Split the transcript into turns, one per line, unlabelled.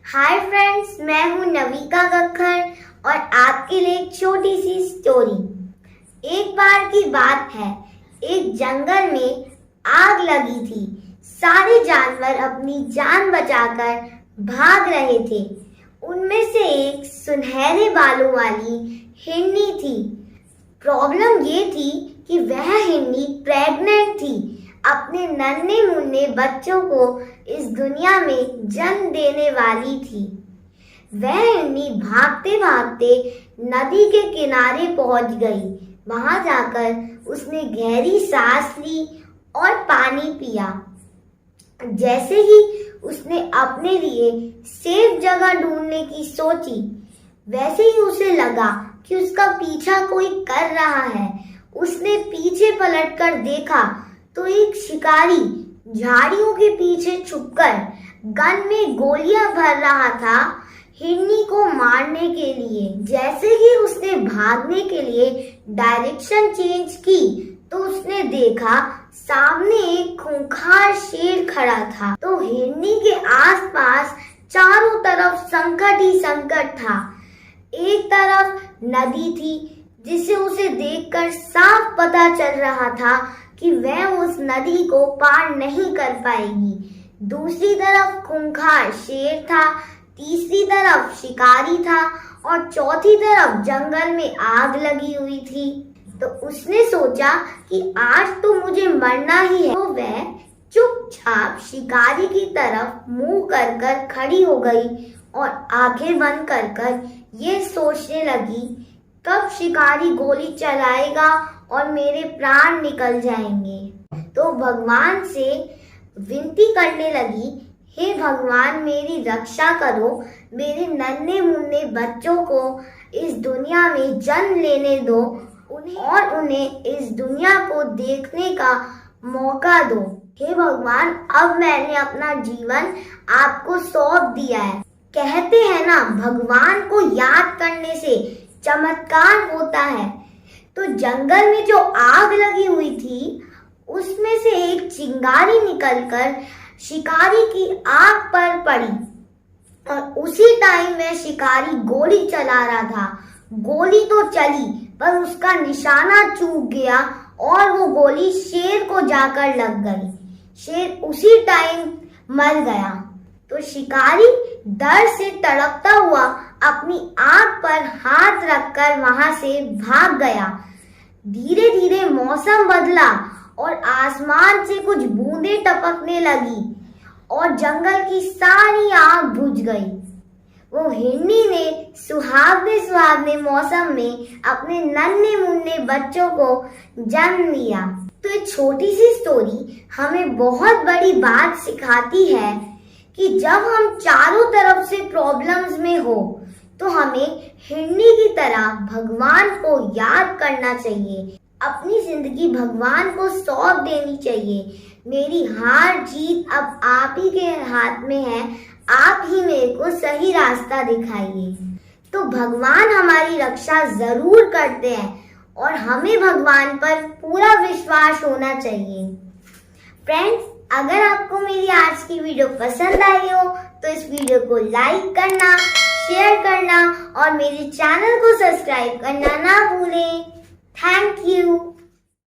Hi friends, मैं हूँ नविका कक्खर और आपके लिए एक छोटी सी स्टोरी। एक बार की बात है, एक जंगल में आग लगी थी। सारे जानवर अपनी जान बचाकर भाग रहे थे। उनमें से एक सुनहरे बालों वाली हिरनी थी। प्रॉब्लम ये थी कि वह हिरनी प्रेग्नेंट थी। अपने नन्हे मुन्ने बच्चों को इस दुनिया में जन्म देने वाली थी। वह हिरनी भागते भागते नदी के किनारे पहुंच गई। वहां जाकर उसने गहरी सांस ली और पानी पिया। जैसे ही उसने अपने लिए सेफ जगह ढूंढने की सोची, वैसे ही उसे लगा कि उसका पीछा कोई कर रहा है। उसने पीछे पलटकर देखा तो एक शिकारी झाड़ियों के पीछे छुपकर गन में गोलियां भर रहा था, हिरनी को मारने के लिए। जैसे ही उसने भागने के लिए डायरेक्शन चेंज की तो उसने देखा सामने एक खूंखार शेर खड़ा था। तो हिरनी के आसपास चारों तरफ संकट ही संकट था। एक तरफ नदी थी जिसे उसे देखकर साफ पता चल रहा था कि वह उस नदी को पार नहीं कर पाएगी। दूसरी तरफ खूंखार शेर था, तीसरी तरफ शिकारी था और चौथी तरफ जंगल में आग लगी हुई थी। तो उसने सोचा कि आज तो मुझे मरना ही है। तो वह चुपचाप शिकारी की तरफ मुंह कर कर खड़ी हो गई और आंखें बंद कर कर ये सोचने लगी, कब शिकारी गोली चलाएगा और मेरे प्राण निकल जाएंगे। तो भगवान से विनती करने लगी, हे भगवान, मेरी रक्षा करो, मेरे नन्हे मुन्ने बच्चों को इस दुनिया में जन्म लेने दो, उन्हें इस दुनिया को देखने का मौका दो। हे भगवान, अब मैंने अपना जीवन आपको सौंप दिया है। कहते हैं ना, भगवान को याद करने से चमत्कार होता है। तो जंगल में जो आग लगी हुई थी उसमें से एक चिंगारी निकलकर शिकारी की आंख पर पड़ी और उसी टाइम वह शिकारी गोली चला रहा था। गोली तो चली पर उसका निशाना चूक गया और वो गोली शेर को जाकर लग गई। शेर उसी टाइम मर गया। तो शिकारी डर से तड़पता हुआ अपनी आंख पर हाथ रखकर वहां से भाग गया। धीरे धीरे मौसम बदला और आसमान से कुछ बूंदें टपकने लगी और जंगल की सारी आग बुझ गई। वो हिरनी ने सुहावने सुहावने मौसम में अपने नन्हे मुन्ने बच्चों को जन्म लिया। तो ये छोटी सी स्टोरी हमें बहुत बड़ी बात सिखाती है कि जब हम चारों तरफ से प्रॉब्लम्स में हो तो हमें हिरनी की तरह भगवान को याद करना चाहिए। अपनी जिंदगी भगवान को सौंप देनी चाहिए। मेरी हार जीत अब आप ही के हाथ में है, आप ही मेरे को सही रास्ता दिखाइए। तो भगवान हमारी रक्षा जरूर करते हैं और हमें भगवान पर पूरा विश्वास होना चाहिए। फ्रेंड्स, अगर आपको मेरी आज की वीडियो पसंद आई हो तो इस वीडियो को लाइक करना, शेयर करना और मेरे चैनल को सब्सक्राइब करना ना भूलें। Thank you.